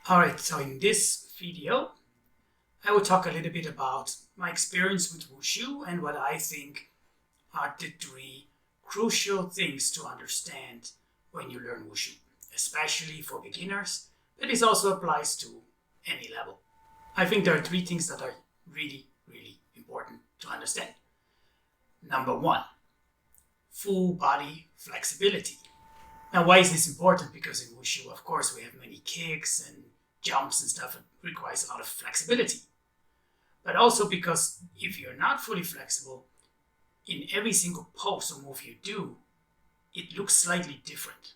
Alright, so in this video, I will talk a little bit about my experience with Wushu and what I think are the three crucial things to understand when you learn Wushu, especially for beginners, but this also applies to any level. I think there are three things that are really important to understand. Number one, full body flexibility. Now, why is this important? Because in Wushu, of course, we have many kicks and jumps and stuff. It requires a lot of flexibility. But also because if you're not fully flexible, in every single pose or move you do, it looks slightly different,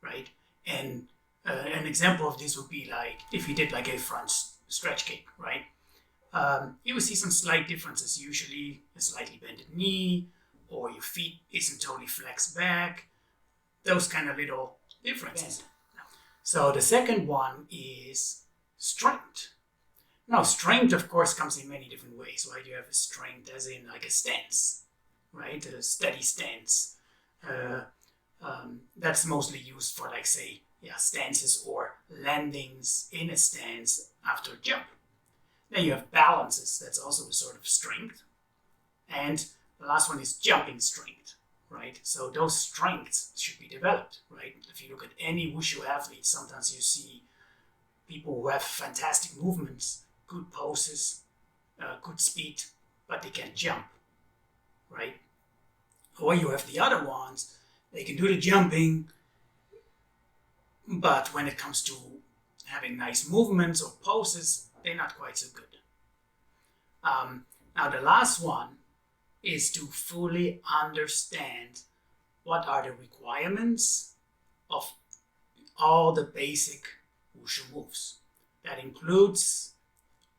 right? And an example of this would be like if you did like a front stretch kick, right? You will see some slight differences, usually a slightly bended knee, or your feet isn't totally flexed back, those kind of little differences. So the second one is strength. Now, strength, of course, comes in many different ways, right? You have a strength as in like a stance, right? A steady stance. That's mostly used for, like, say, stances or landings in a stance after a jump. Then you have balances. That's also a sort of strength. And the last one is jumping strength, right? So those strengths should be developed, right? If you look at any Wushu athlete, sometimes you see people who have fantastic movements, good poses, good speed, but they can't jump, right? Or you have the other ones, they can do the jumping, but when it comes to having nice movements or poses, they're not quite so good. Now the last one is to fully understand what are the requirements of all the basic Wushu moves. That includes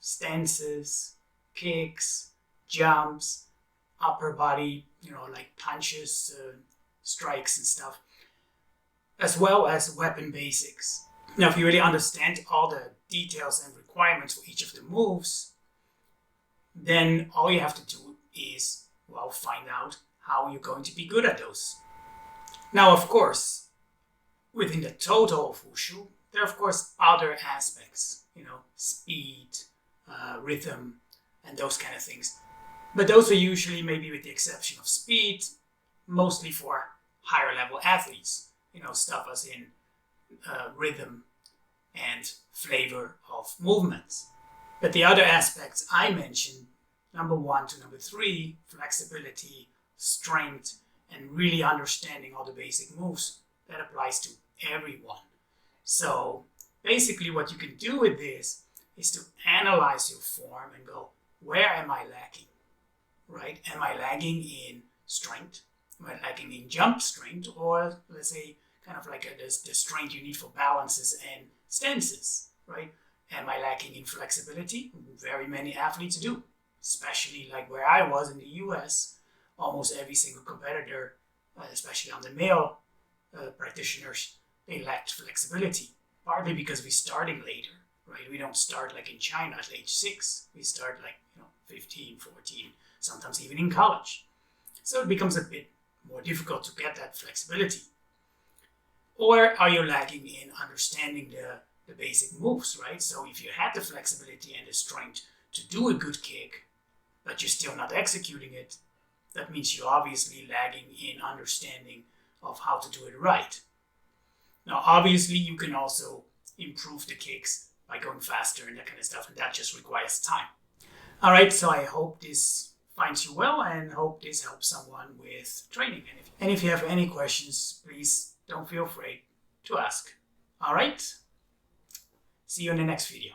stances, kicks, jumps, upper body, like punches, strikes and stuff, as well as weapon basics. Now, if you really understand all the details and requirements for each of the moves, then all you have to do is, find out how you're going to be good at those. Now, of course, within the total of Wushu, there are, of course, other aspects, speed, rhythm, and those kind of things. But those are usually, maybe with the exception of speed, mostly for higher level athletes, stuff as in rhythm and flavor of movements. But the other aspects I mentioned, number 1 to number 3, flexibility, strength, and really understanding all the basic moves, that applies to everyone. So basically what you can do with this is to analyze your form and go, where am I lacking, right? Am I lagging in strength? Am I lacking in jump strength? Or let's say kind of like the strength you need for balances and stances, right? Am I lacking in flexibility? Very many athletes do, especially like where I was in the US. Almost every single competitor, especially on the male practitioners, they lacked flexibility, partly because we started later, right? We don't start like in China at age 6. We start like 15, 14, sometimes even in college. So it becomes a bit more difficult to get that flexibility. Or are you lagging in understanding the basic moves, right? So if you had the flexibility and the strength to do a good kick, but you're still not executing it, that means you're obviously lagging in understanding of how to do it right. Now, obviously, you can also improve the kicks by going faster and that kind of stuff, and that just requires time. All right, so I hope this finds you well and hope this helps someone with training. And if you have any questions, please don't feel afraid to ask. All right? See you in the next video.